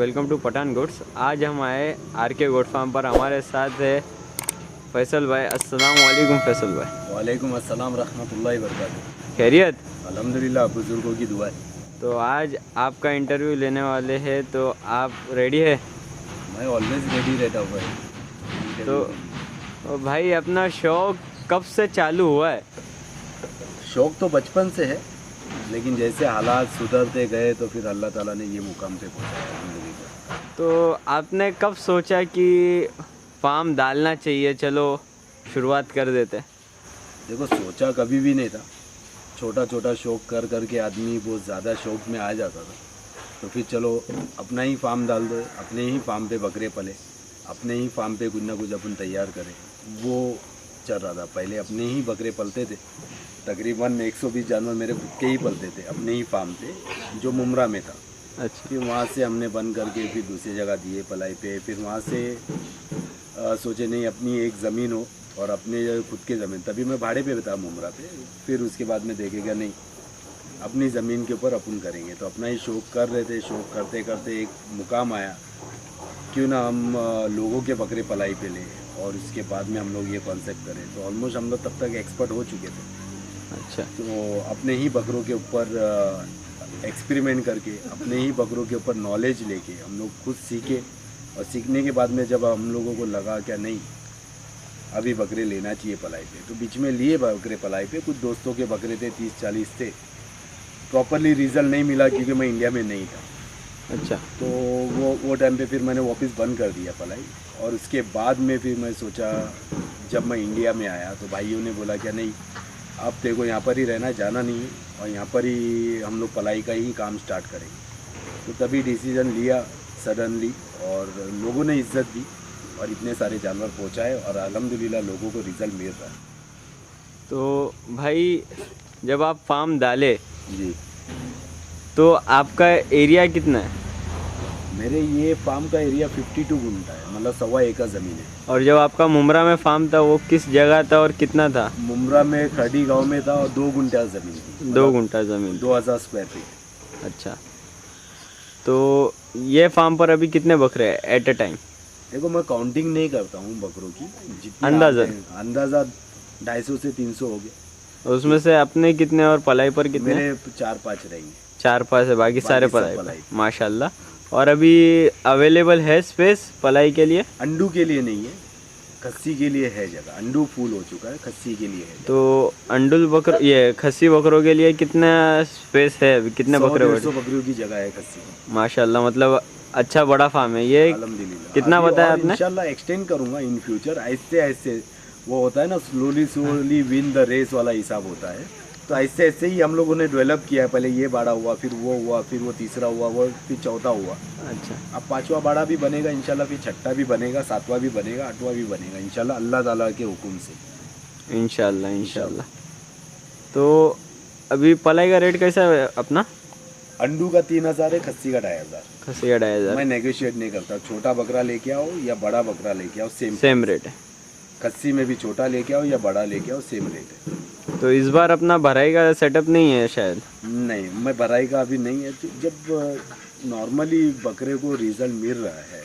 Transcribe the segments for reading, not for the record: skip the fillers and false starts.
Welcome to Pathan goats. आज हम आए आर.के. गोट फार्म पर। हमारे साथ है फैसल भाई। अस्सलाम वालेकुम फैसल भाई। वालेकुम अस्सलाम रहमतुल्लाहि वबरकातुहू। खैरियत? अल्हम्दुलिल्लाह, बुजुर्गों की दुआ है। तो आज आपका इंटरव्यू लेने वाले हैं, तो आप रेडी है? मैं ऑलवेज रेडी रहता हूँ भाई तो इंटरव्यू के लिए। भाई, अपना शौक कब से चालू हुआ है? शौक़ तो बचपन से है, लेकिन जैसे हालात सुधरते गए तो फिर अल्लाह ताला ने ये मुकाम पे पहुँचाया अल्हम्दुलिल्लाह। तो आपने कब सोचा कि फार्म डालना चाहिए, चलो शुरुआत कर देते? देखो, सोचा कभी भी नहीं था। छोटा छोटा शौक़ कर करके आदमी बहुत ज़्यादा शौक़ में आ जाता था। तो फिर चलो अपना ही फार्म डाल दो, अपने ही फार्म पे बकरे पले, अपने ही फार्म पे कुछ ना कुछ अपन तैयार करें, वो चल रहा था। पहले अपने ही बकरे पलते थे, तकरीबन 120 जानवर मेरे खुद के ही पलते थे अपने ही फार्म पे, जो मुमरा में था। अच्छा। फिर वहाँ से हमने बंद करके फिर दूसरी जगह दिए पलाई पे। फिर वहाँ से सोचे नहीं, अपनी एक ज़मीन हो और अपने खुद के ज़मीन, तभी मैं भाड़े पे था मुमरा पे। फिर उसके बाद में देखेगा नहीं, अपनी ज़मीन के ऊपर अपन करेंगे। तो अपना ही शौक़ कर रहे थे। शौक़ करते करते एक मुकाम आया, क्यों ना हम लोगों के बकरे पलाई पे लें, और उसके बाद में हम लोग ये कॉन्सेप्ट करें। तो ऑलमोस्ट हम लोग तब तक एक्सपर्ट हो चुके थे। अच्छा। तो अपने ही बकरों के ऊपर एक्सपेरिमेंट करके, अपने ही बकरों के ऊपर नॉलेज लेके हम लोग खुद सीखे। और सीखने के बाद में जब हम लोगों को लगा क्या नहीं, अभी बकरे लेना चाहिए पलाई पे, तो बीच में लिए बकरे पलाई पे। कुछ दोस्तों के बकरे थे, 30-40 थे। प्रॉपरली रिज़ल्ट नहीं मिला क्योंकि मैं इंडिया में नहीं था। अच्छा। तो वो टाइम पे फिर मैंने वापस बंद कर दिया पलाई। और उसके बाद में फिर मैं सोचा, जब मैं इंडिया में आया तो भाइयों ने बोला क्या नहीं, आप तेरे को यहाँ पर ही रहना, जाना नहीं है, और यहाँ पर ही हम लोग पलाई का ही काम स्टार्ट करेंगे। तो तभी डिसीज़न लिया सडनली, और लोगों ने इज्जत दी और इतने सारे जानवर पहुँचाए, और अल्हम्दुलिल्लाह लोगों को रिज़ल्ट मिल रहा है। तो भाई, जब आप फार्म डाले जी, तो आपका एरिया कितना है? मेरे ये फार्म का एरिया 52 गुंठा है, मतलब 1.25 एकड़ ज़मीन है। और जब आपका मुमरा में फार्म था, वो किस जगह था और कितना था? मुमरा में खड़ी गांव में था, और 2 गुंठा ज़मीन थी। 2 गुंठा ज़मीन। 2000 स्क्वायर फीट। अच्छा। तो ये फार्म पर अभी कितने बकरे हैं एट ए टाइम? देखो, मैं काउंटिंग नहीं करता हूँ बकरों की, जितने अंदाज़ा 250 से 300 हो गए। उसमें से अपने कितने और पलाई पर कितने? मेरे 4-5 रहेंगे। 4-5 है, बाकी सारे सब पलाई पलाई। पर। माशाल्लाह। और अभी अवेलेबल है स्पेस पलाई के लिए? अंडू के लिए नहीं है, खस्सी के लिए है जगह। अंडू फूल हो चुका है, खस्सी के लिए है। तो अंडुल बकर, ये खस्सी बकरों के लिए कितना स्पेस है अभी? कितने बकरे? 100 बकरियों की जगह है खस्सी की। माशाल्लाह, मतलब अच्छा बड़ा फार्म है ये। अल्हम्दुलिल्लाह। कितना बताया आपने? इंशाल्लाह एक्सटेंड करूंगा इन फ्यूचर, ऐसे ऐसे। वो होता है ना, स्लोली विन द रेस वाला हिसाब होता है। तो ऐसे ऐसे ही हम लोगों ने डेवलप किया है। पहले ये बाड़ा हुआ, फिर वो हुआ, फिर वो तीसरा हुआ, वो फिर चौथा हुआ। अच्छा। अब 5वां बाड़ा भी बनेगा इंशाल्लाह, फिर 6ठा भी बनेगा, 7वां भी बनेगा, 8वां भी बनेगा इंशाल्लाह, अल्लाह ताला के हुक्म से। इंशाल्लाह इंशाल्लाह। तो अभी पलाई का रेट कैसा है अपना? अंडू का 3000 है, खस्सी का 2500। खस्सी का 2500। मैं नेगोशिएट नहीं करता। छोटा बकरा लेके आओ या बड़ा बकरा लेके आओ, सेम रेट है। खस्सी में भी छोटा लेके आओ या बड़ा लेके आओ, सेम रेट है। तो इस बार अपना भराई का सेटअप नहीं है शायद? नहीं, मैं भराई का अभी नहीं है। जब नॉर्मली बकरे को रिजल्ट मिल रहा है,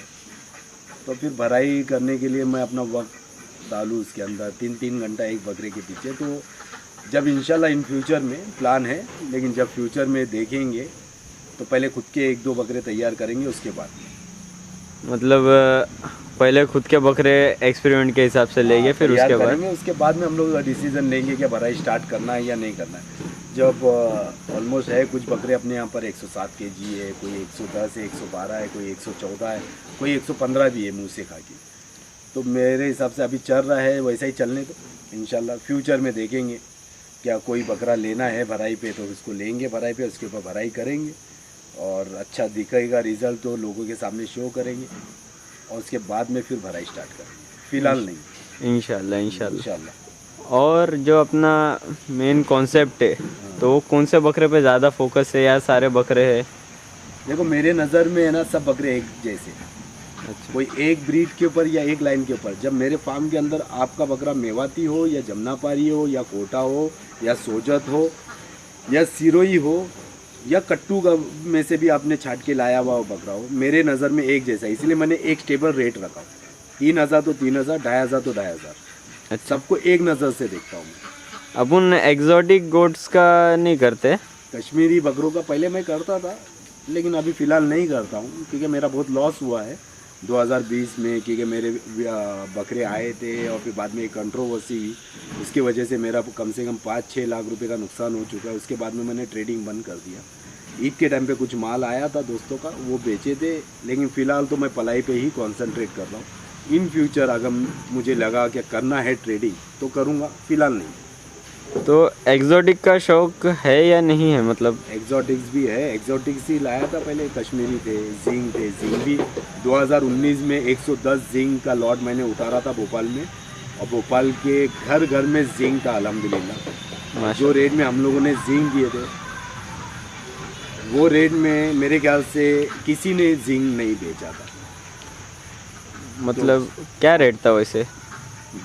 तो फिर भराई करने के लिए मैं अपना वक्त डालूँ उसके अंदर, 3-3 घंटा एक बकरे के पीछे। तो जब इंशाल्लाह इन फ्यूचर में प्लान है, लेकिन जब फ्यूचर में देखेंगे तो पहले खुद के 1-2 बकरे तैयार करेंगे, उसके बाद। मतलब पहले खुद के बकरे एक्सपेरिमेंट के हिसाब से लेंगे, फिर उसके बाद में हम लोग डिसीजन लेंगे कि भराई स्टार्ट करना है या नहीं करना है। जब ऑलमोस्ट है, कुछ बकरे अपने यहाँ पर 107 kg है, कोई 110 है, 112 है, कोई 114 है, कोई 115 भी है मुँह से खा के। तो मेरे हिसाब से अभी चल रहा है, वैसा ही चलने तो इंशाल्लाह फ्यूचर में देखेंगे क्या कोई बकरा लेना है भराई पे, तो उसको लेंगे भराई पे, उसके ऊपर भराई करेंगे, और अच्छा दिखेगा रिज़ल्ट तो लोगों के सामने शो करेंगे, और उसके बाद में फिर भराई स्टार्ट करेंगे। फ़िलहाल नहीं। इंशाल्लाह इंशाल्लाह। और जो अपना मेन कॉन्सेप्ट है, तो वो कौन से बकरे पे ज़्यादा फोकस है या सारे बकरे हैं? देखो, मेरे नज़र में है ना, सब बकरे एक जैसे। अच्छा। कोई एक ब्रीड के ऊपर या एक लाइन के ऊपर। जब मेरे फार्म के अंदर आपका बकरा मेवाती हो या जमनापारी हो या कोटा हो या सोजत हो या सिरोही हो या कट्टू का में से भी आपने छाट के लाया हुआ बकरा हो, मेरे नज़र में एक जैसा है, इसलिए मैंने एक स्टेबल रेट रखा। 3,000 तो 3,000, 2,500 तो 2,500, अच्छा, सबको एक नज़र से देखता हूँ मैं। अपन एग्जॉटिक गोट्स का नहीं करते? कश्मीरी बकरों का पहले मैं करता था, लेकिन अभी फ़िलहाल नहीं करता हूँ क्योंकि मेरा बहुत लॉस हुआ है 2020 में, क्योंकि मेरे बकरे आए थे और फिर बाद में एक कंट्रोवर्सी हुई, उसकी वजह से मेरा कम से कम 5-6 लाख रुपए का नुकसान हो चुका है। उसके बाद में मैंने ट्रेडिंग बंद कर दिया। ईद के टाइम पे कुछ माल आया था दोस्तों का, वो बेचे थे, लेकिन फ़िलहाल तो मैं पलाई पे ही कॉन्सेंट्रेट कर रहा हूँ। इन फ्यूचर अगर मुझे लगा कि करना है ट्रेडिंग तो करूँगा, फ़िलहाल नहीं। तो एग्जॉटिक का शौक है या नहीं है? मतलब एग्जॉटिक्स भी है, एग्जॉटिक्स ही लाया था पहले, कश्मीरी थे, जिंग भी 2019 में 110 जिंग का लॉट मैंने उतारा था भोपाल में, और भोपाल के घर घर में जिंग था अल्हम्दुलिल्लाह। जो रेट में हम लोगों ने जिंग दिए थे, वो रेट में मेरे ख्याल से किसी ने जिंग नहीं बेचा था। मतलब क्या रेट था वैसे?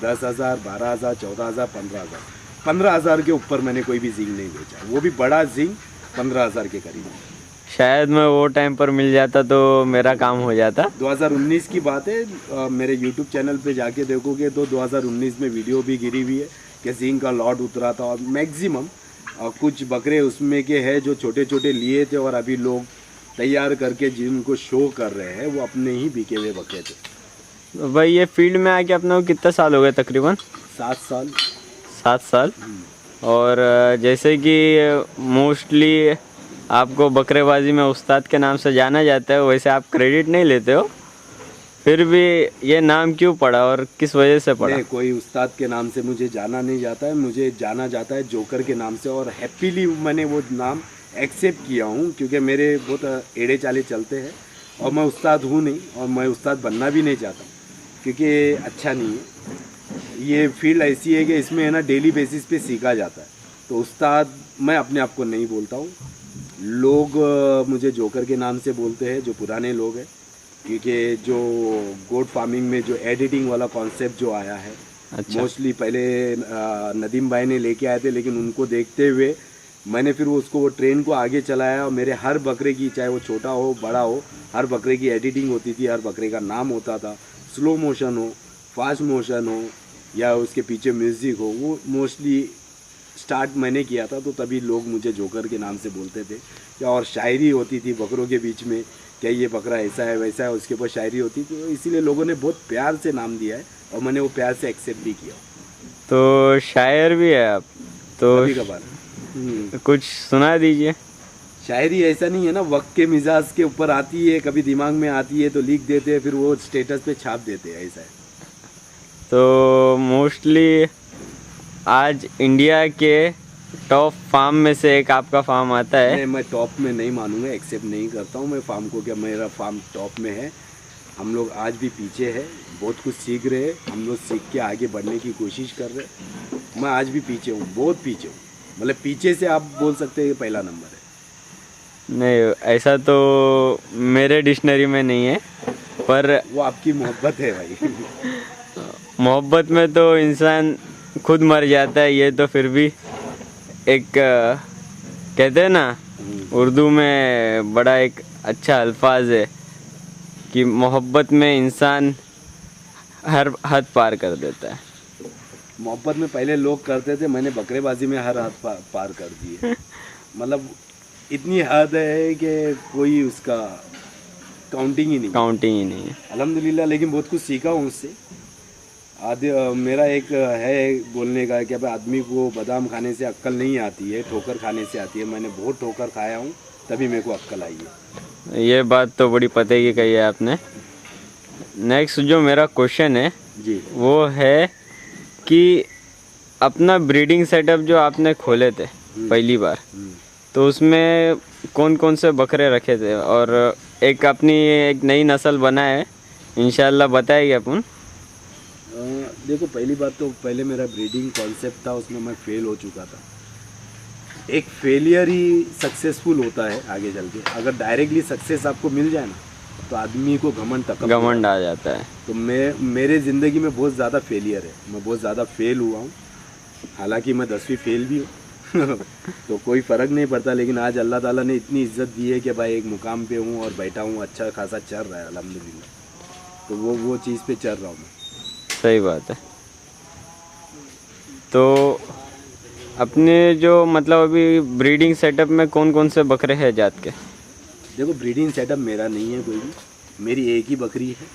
10,000, 12,000, 14,000, 15,000, 15,000 के ऊपर मैंने कोई भी जिंग नहीं बेचा, वो भी बड़ा जिंग 15,000 के करीब। शायद मैं वो टाइम पर मिल जाता तो मेरा काम हो जाता। 2019 की बात है, मेरे YouTube चैनल पे जाके देखोगे तो 2019 में वीडियो भी गिरी हुई है कि जिंग का लॉट उतरा था, और मैक्सिमम कुछ बकरे उसमें के हैं जो छोटे छोटे लिए थे और अभी लोग तैयार करके जिनको शो कर रहे हैं, वो अपने ही बिके हुए बकरे थे। भाई ये फील्ड में आके अपने को कितना साल हो गए तकरीबन? 7 साल। 7 साल। और जैसे कि मोस्टली आपको बकरेबाजी में उस्ताद के नाम से जाना जाता है, वैसे आप क्रेडिट नहीं लेते हो, फिर भी ये नाम क्यों पड़ा और किस वजह से पड़ा? नहीं, कोई उस्ताद के नाम से मुझे जाना नहीं जाता है, मुझे जाना जाता है जोकर के नाम से, और हैप्पीली मैंने वो नाम एक्सेप्ट किया हूँ क्योंकि मेरे बहुत एड़े चाले चलते हैं, और मैं उस्ताद हूँ नहीं, और मैं उस्ताद बनना भी नहीं चाहता क्योंकि अच्छा नहीं है। ये फील्ड ऐसी है कि इसमें है ना डेली बेसिस पे सीखा जाता है, तो उस्ताद मैं अपने आप को नहीं बोलता हूँ। लोग मुझे जोकर के नाम से बोलते हैं, जो पुराने लोग हैं, क्योंकि जो गोट फार्मिंग में जो एडिटिंग वाला कॉन्सेप्ट जो आया है, अच्छा। मोस्टली पहले नदीम भाई ने लेके आए थे, लेकिन उनको देखते हुए मैंने फिर उसको वो ट्रेन को आगे चलाया, और मेरे हर बकरे की, चाहे वो छोटा हो बड़ा हो, हर बकरे की एडिटिंग होती थी, हर बकरे का नाम होता था, स्लो मोशन हो, फास्ट मोशन हो, या उसके पीछे म्यूज़िक हो, वो मोस्टली स्टार्ट मैंने किया था, तो तभी लोग मुझे जोकर के नाम से बोलते थे। या और शायरी होती थी बकरों के बीच में, क्या ये बकरा ऐसा है वैसा है, उसके ऊपर शायरी होती थी, तो इसीलिए लोगों ने बहुत प्यार से नाम दिया है, और मैंने वो प्यार से एक्सेप्ट भी किया। तो शायर भी है आप? तो कभी कभार कुछ सुना दीजिए। शायरी ऐसा नहीं है ना, वक्त के मिजाज के ऊपर आती है, कभी दिमाग में आती है तो लिख देते हैं, फिर वो स्टेटस पे छाप देते हैं, ऐसा है। तो मोस्टली आज इंडिया के टॉप फार्म में से एक आपका फार्म आता है। नहीं, मैं टॉप में नहीं मानूंगा, एक्सेप्ट नहीं करता हूँ मैं फार्म को, क्या मेरा फार्म टॉप में है। हम लोग आज भी पीछे है, बहुत कुछ सीख रहे हैं, हम लोग सीख के आगे बढ़ने की कोशिश कर रहे हैं। मैं आज भी पीछे हूँ, बहुत पीछे हूँ, मतलब पीछे से आप बोल सकते हैं पहला नंबर है। नहीं, ऐसा तो मेरे डिक्शनरी में नहीं है, पर वो आपकी मोहब्बत है भाई। मोहब्बत में तो इंसान खुद मर जाता है, ये तो फिर भी एक कहते हैं ना उर्दू में बड़ा एक अच्छा अल्फाज है कि मोहब्बत में इंसान हर हद पार कर देता है। मोहब्बत में पहले लोग करते थे, मैंने बकरेबाजी में हर हद पार कर दी है। मतलब इतनी हद है कि कोई उसका काउंटिंग ही नहीं है। अल्हम्दुलिल्लाह, लेकिन बहुत कुछ सीखा हूँ उससे। मेरा एक है बोलने का कि भाई आदमी को बादाम खाने से अक्ल नहीं आती है, ठोकर खाने से आती है। मैंने बहुत ठोकर खाया हूँ, तभी मेरे को अक्ल आई है। ये बात तो बड़ी पते की कही है आपने। नेक्स्ट जो मेरा क्वेश्चन है जी, वो है कि अपना ब्रीडिंग सेटअप जो आपने खोले थे पहली बार, तो उसमें कौन कौन से बकरे रखे थे, और एक अपनी एक नई नस्ल बना है, इंशाल्लाह बताएंगे अपन। देखो, पहली बात तो पहले मेरा ब्रीडिंग कॉन्सेप्ट था, उसमें मैं फेल हो चुका था। एक फेलियर ही सक्सेसफुल होता है आगे चल के। अगर डायरेक्टली सक्सेस आपको मिल जाए ना, तो आदमी को घमंड आ जाता है। तो मेरे ज़िंदगी में बहुत ज़्यादा फेलियर है, मैं बहुत ज़्यादा फेल हुआ हूँ। हालांकि मैं 10वीं फेल भी हूँ, तो कोई फ़र्क नहीं पड़ता, लेकिन आज अल्लाह ताला ने इतनी इज्जत दी है कि भाई एक मुकाम पे हूँ और बैठा हूँ, अच्छा खासा चल रहा है अल्हम्दुलिल्लाह। तो वो चीज़ पे चल रहा हूँ मैं। सही बात है। तो अपने जो मतलब अभी ब्रीडिंग सेटअप में कौन कौन से बकरे हैं जात के? देखो ब्रीडिंग सेटअप मेरा नहीं है कोई भी, मेरी एक ही बकरी है,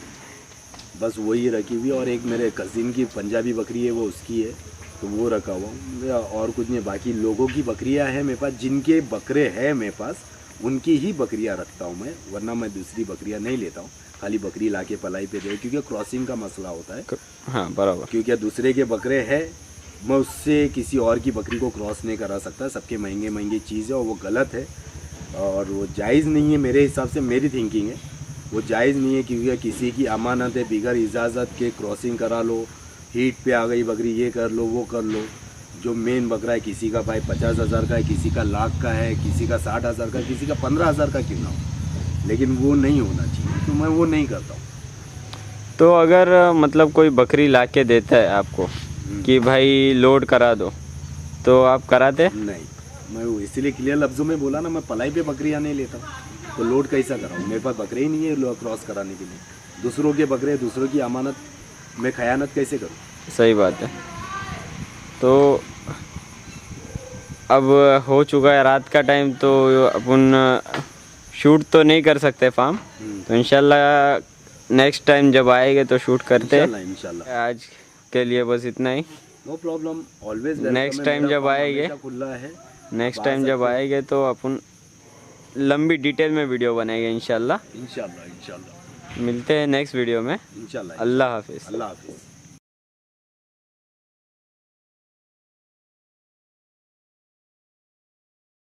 बस वही रखी हुई, और एक मेरे कज़िन की पंजाबी बकरी है, वो उसकी है, तो वो रखा हुआ हूँ, और कुछ नहीं। बाकी लोगों की बकरियाँ हैं मेरे पास, जिनके बकरे हैं मेरे पास उनकी ही बकरियाँ रखता हूँ मैं, वरना मैं दूसरी बकरियाँ नहीं लेता हूँ। खाली बकरी लाके पलाई पे दे, क्योंकि क्रॉसिंग का मसला होता है। हाँ बराबर। क्योंकि दूसरे के बकरे हैं, मैं उससे किसी और की बकरी को क्रॉस नहीं करा सकता। सबके महंगे महंगी चीज़ है और वो गलत है और वो जायज़ नहीं है मेरे हिसाब से, मेरी थिंकिंग है वो जायज़ नहीं है। क्योंकि किसी की अमानत है, बिगर इजाज़त के क्रॉसिंग करा लो, हीट पे आ गई बकरी, ये कर लो वो कर लो। जो मेन बकरा है, किसी का भाई 50,000 का है, किसी का लाख का है, किसी का 60,000 का, किसी का 15,000 का क्यों ना हो, लेकिन वो नहीं होना चाहिए, तो मैं वो नहीं करता हूँ। तो अगर मतलब कोई बकरी लाके देता है आपको कि भाई लोड करा दो, तो आप कराते? नहीं, मैं वो इसीलिए क्लियर लफ्ज़ों में बोला ना, मैं पलाई पे बकरियाँ नहीं लेता, तो लोड कैसा कराऊँ? मेरे पास बकरे ही नहीं है क्रॉस कराने के लिए। दूसरों के बकरे, दूसरों की अमानत में खयानत कैसे करूँ? सही बात है। तो अब हो चुका है रात का टाइम, तो अपन शूट तो नहीं कर सकते फार्म, तो इंशाल्लाह नेक्स्ट टाइम जब आएंगे तो शूट करते हैं। इंशाल्लाह। आज के लिए बस इतना ही। No problem, always. Next time जब आएंगे, खुला है, नेक्स्ट टाइम जब आएंगे तो अपन लंबी डिटेल में वीडियो बनाएंगे इंशाल्लाह। इंशाल्लाह। मिलते हैं नेक्स्ट वीडियो में। इंशाल्लाह। अल्लाह हाफिज़। अल्लाह हाफिज़।